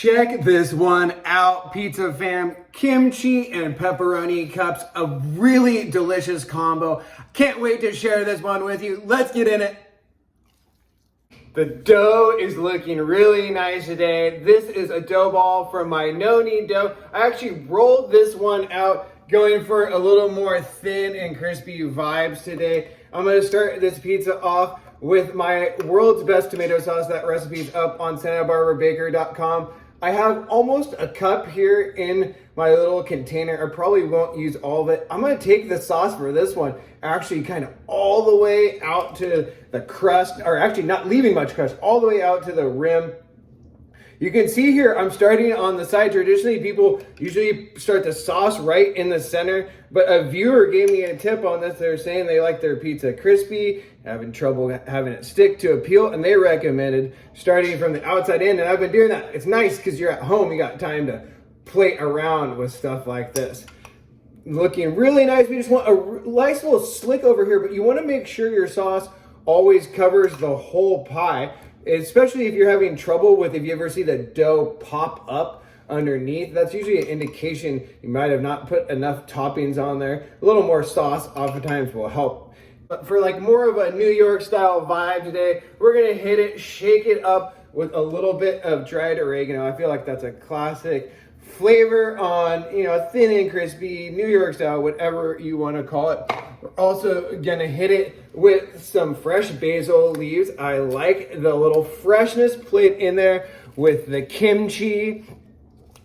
Check this one out, pizza fam. Kimchi and pepperoni cups, a really delicious combo. Can't wait to share this one with you. Let's get in it. The dough is looking really nice today. This is a dough ball from my no-knead dough. I actually rolled this one out, going for a little more thin and crispy vibes today. I'm gonna start this pizza off with my world's best tomato sauce. That recipe's up on SantaBarbaraBaker.com. I have almost a cup here in my little container. I probably won't use all of it. I'm gonna take the sauce for this one, actually kind of all the way out to the crust, or actually not leaving much crust, all the way out to the rim. You can see here, I'm starting on the side. Traditionally, people usually start the sauce right in the center, but a viewer gave me a tip on this. They're saying they like their pizza crispy, having trouble having it stick to a peel, and they recommended starting from the outside in, and I've been doing that. It's nice because you're at home, you got time to play around with stuff like this. Looking really nice. We just want a nice little slick over here, but you want to make sure your sauce always covers the whole pie, especially if you're having trouble with, if you ever see the dough pop up underneath, that's usually an indication you might have not put enough toppings on there. A little more sauce oftentimes will help. But for like more of a New York style vibe today, we're gonna hit it, shake it up with a little bit of dried oregano. I feel like that's a classic flavor on, thin and crispy, New York style, whatever you want to call it. We're also gonna hit it with some fresh basil leaves. I like the little freshness played in there with the kimchi.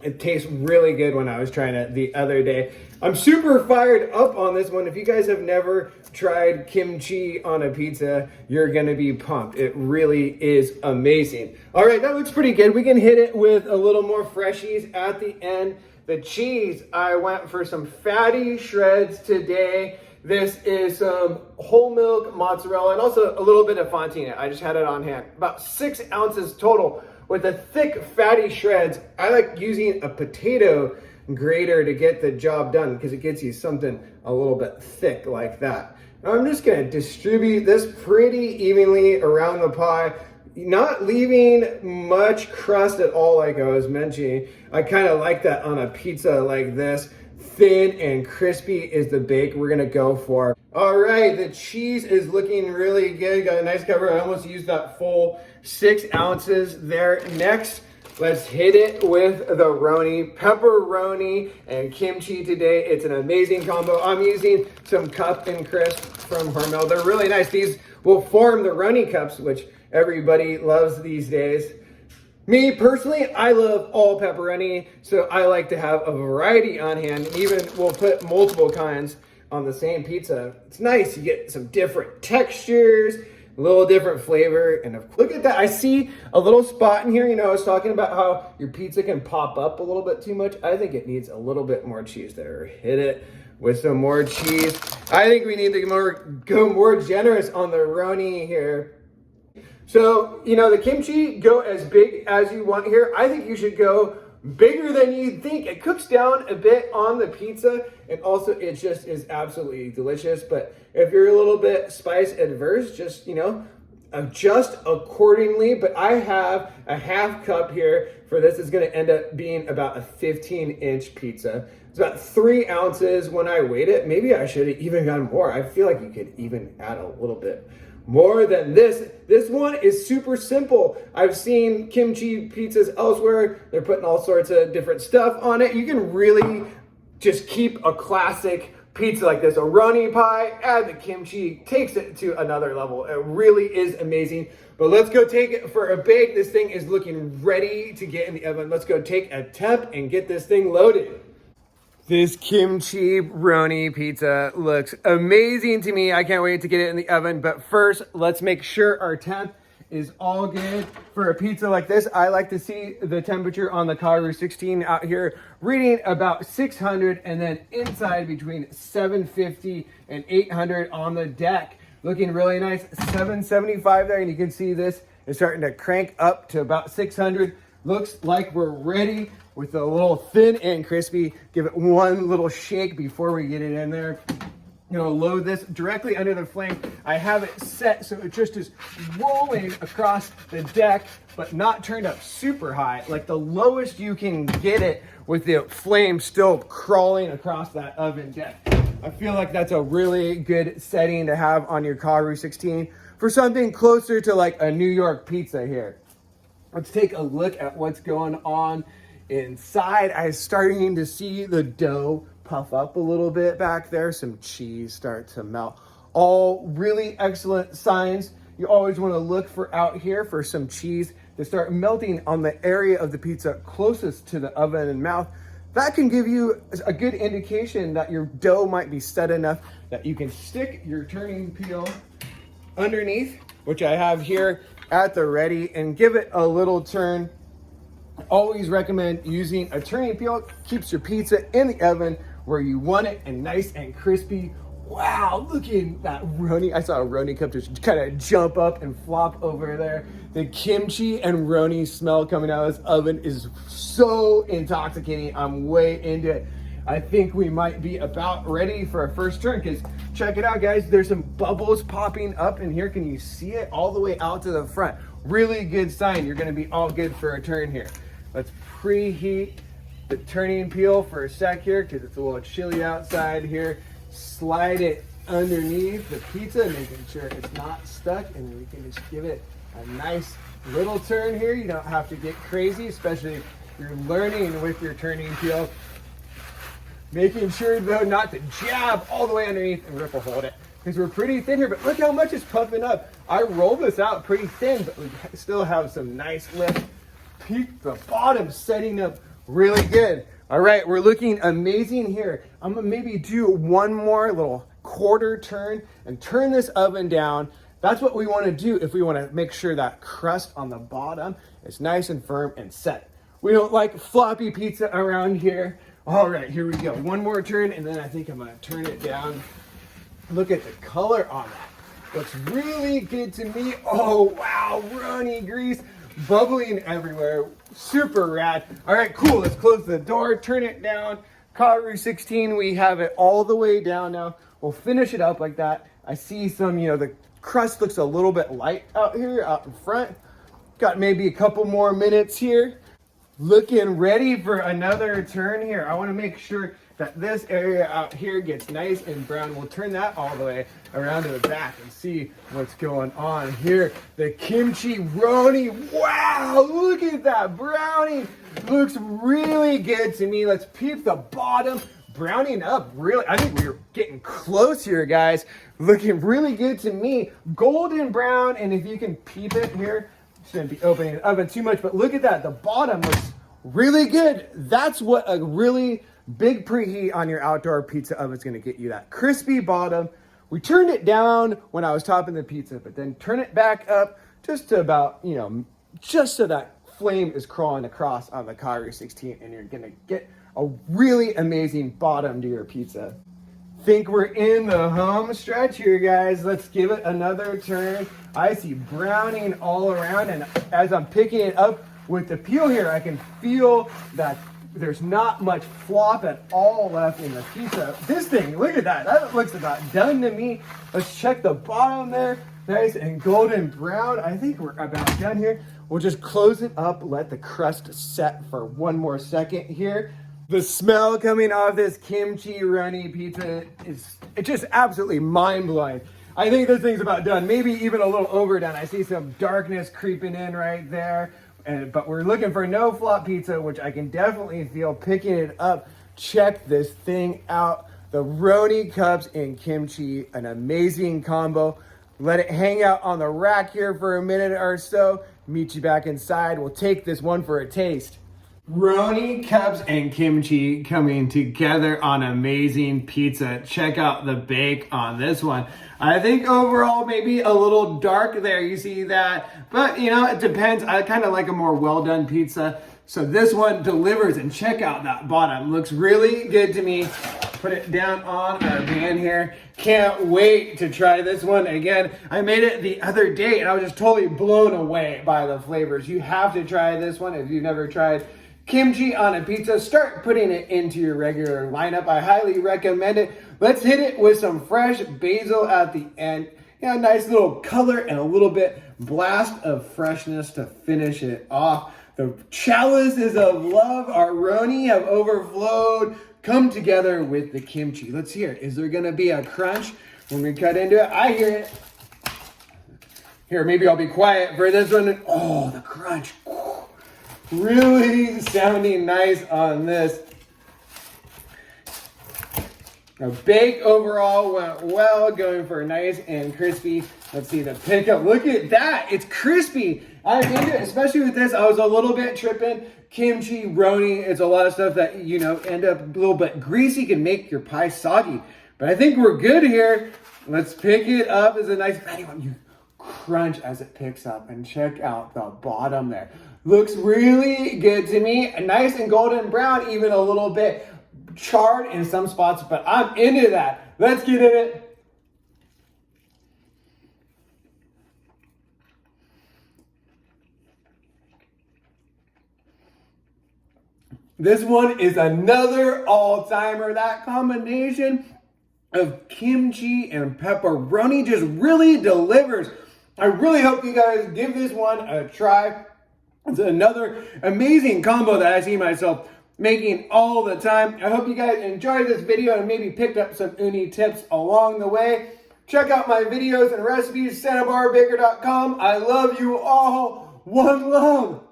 It tastes really good when I was trying it the other day. I'm super fired up on this one. If you guys have never tried kimchi on a pizza, you're gonna be pumped. It really is amazing. All right, that looks pretty good. We can hit it with a little more freshies at the end. The cheese, I went for some fatty shreds today. This is some whole milk mozzarella and also a little bit of fontina. I just had it on hand. About 6 ounces total with the thick fatty shreds. I like using a potato grater to get the job done because it gets you something a little bit thick like that. Now I'm just gonna distribute this pretty evenly around the pie, not leaving much crust at all like I was mentioning. I kind of like that on a pizza like this. Thin and crispy is the bake we're gonna go for. All right, the cheese is looking really good. Got a nice cover. I almost used that full 6 ounces there. Next, let's hit it with the roni, pepperoni and kimchi today. It's an amazing combo. I'm using some cup and crisp from Hormel. They're really nice. These will form the roni cups, which everybody loves these days. Me personally, I love all pepperoni, so I like to have a variety on hand. Even we'll put multiple kinds on the same pizza. It's nice, you get some different textures, a little different flavor, and look at that. I see a little spot in here. I was talking about how your pizza can pop up a little bit too much. I think it needs a little bit more cheese there. Hit it with some more cheese. I think we need to go more generous on the roni here. So, the kimchi, go as big as you want here. I think you should go bigger than you think. It cooks down a bit on the pizza, and also it just is absolutely delicious. But if you're a little bit spice adverse, just, adjust accordingly. But I have a half cup here for this. It's gonna end up being about a 15-inch pizza. It's about 3 ounces when I weighed it. Maybe I should have even gotten more. I feel like you could even add a little bit more than this. This one is super simple. I've seen kimchi pizzas elsewhere. They're putting all sorts of different stuff on it. You can really just keep a classic pizza like this. A roni pie, add the kimchi, takes it to another level. It really is amazing. But let's go take it for a bake. This thing is looking ready to get in the oven. Let's go take a temp and get this thing loaded. This kimchi roni pizza looks amazing to me. I can't wait to get it in the oven. But first, let's make sure our temp is all good. For a pizza like this, I like to see the temperature on the Karu 16 out here reading about 600, and then inside between 750 and 800 on the deck. Looking really nice. 775 there, and you can see this is starting to crank up to about 600. Looks like we're ready with a little thin and crispy. Give it one little shake before we get it in there. Load this directly under the flame. I have it set so it just is rolling across the deck. but not turned up super high, like the lowest you can get it with the flame still crawling across that oven deck. I feel like that's a really good setting to have on your Karu 16 for something closer to like a New York pizza here. Let's take a look at what's going on inside. I'm starting to see the dough puff up a little bit back there. Some cheese start to melt. All really excellent signs. You always want to look for out here for some cheese to start melting on the area of the pizza closest to the oven and mouth. That can give you a good indication that your dough might be set enough that you can stick your turning peel underneath, which I have here at the ready, and give it a little turn. I always recommend using a turning peel. Keeps your pizza in the oven where you want it and nice and crispy. Wow, look at that roni. I saw a roni cup just kind of jump up and flop over there. The kimchi and roni smell coming out of this oven is so intoxicating. I'm way into it. I think we might be about ready for our first turn, because check it out, guys. There's some bubbles popping up in here. Can you see it all the way out to the front? Really good sign. You're gonna be all good for a turn here. Let's preheat the turning peel for a sec here, because it's a little chilly outside here. Slide it underneath the pizza, making sure it's not stuck, and we can just give it a nice little turn here. You don't have to get crazy, especially if you're learning with your turning peel. Making sure though not to jab all the way underneath and ripple hold it, because we're pretty thin here, but look how much is puffing up. I rolled this out pretty thin, but we still have some nice lift. Peak the bottom setting up really good. All right, we're looking amazing here. I'm gonna maybe do one more little quarter turn and turn this oven down. That's what we wanna do if we wanna make sure that crust on the bottom is nice and firm and set. We don't like floppy pizza around here. All right, here we go. One more turn, and then I think I'm gonna turn it down. Look at the color on that. Looks really good to me. Oh, wow, runny grease bubbling everywhere. Super rad. All right, cool. Let's close the door, turn it down. Karu 16, we have it all the way down now. We'll finish it up like that. I see some, the crust looks a little bit light out here, out in front. Got maybe a couple more minutes here. Looking ready for another turn here. I want to make sure that this area out here gets nice and brown. We'll turn that all the way around to the back and see what's going on here. The kimchi roni. Wow, look at that brownie. Looks really good to me. Let's peep the bottom. Browning up, really. I think we're getting close here, guys. Looking really good to me. Golden brown, and if you can peep it here, shouldn't be opening the oven too much, but look at that. The bottom looks really good. That's what a really big preheat on your outdoor pizza oven is going to get you, that crispy bottom. We turned it down when I was topping the pizza, but then turn it back up just to about, just so that flame is crawling across on the Karu 16, and you're going to get a really amazing bottom to your pizza. Think we're in the home stretch here, guys. Let's give it another turn. I see browning all around, and as I'm picking it up with the peel here, I can feel that there's not much flop at all left in the pizza. This thing, look at that. That looks about done to me. Let's check the bottom there. Nice and golden brown. I think we're about done here. We'll just close it up, let the crust set for one more second here. The smell coming off this kimchi roni pizza it's just absolutely mind-blowing. I think this thing's about done, maybe even a little overdone. I see some darkness creeping in right there, but we're looking for no flop pizza, which I can definitely feel picking it up. Check this thing out. The roni cups and kimchi, an amazing combo. Let it hang out on the rack here for a minute or so. Meet you back inside. We'll take this one for a taste. Roni cups and kimchi coming together on amazing pizza. Check out the bake on this one. I think overall maybe a little dark there, you see that? But it depends. I kind of like a more well done pizza. So this one delivers, and check out that bottom. Looks really good to me. Put it down on our pan here. Can't wait to try this one again. I made it the other day and I was just totally blown away by the flavors. You have to try this one if you've never tried kimchi on a pizza. Start putting it into your regular lineup. I highly recommend it. Let's hit it with some fresh basil at the end. Yeah, nice little color and a little bit blast of freshness to finish it off. The chalices of love, our roni have overflowed, come together with the kimchi. Let's hear it. Is there gonna be a crunch when we cut into it? I hear it. Here, maybe I'll be quiet for this one. Oh, the crunch. Really sounding nice on this. The bake overall went well, going for nice and crispy. Let's see the pickup. Look at that. It's crispy. I'm into it, especially with this. I was a little bit tripping. Kimchi, roni, it's a lot of stuff that, you know, end up a little bit greasy, can make your pie soggy. But I think we're good here. Let's pick it up as a nice fatty one. You crunch as it picks up, and check out the bottom there. Looks really good to me. Nice and golden brown, even a little bit charred in some spots, but I'm into that. Let's get in it. This one is another all-timer. That combination of kimchi and pepperoni just really delivers. I really hope you guys give this one a try. It's another amazing combo that I see myself making all the time. I hope you guys enjoyed this video and maybe picked up some uni tips along the way. Check out my videos and recipes, santabarbaker.com. I love you all. One love.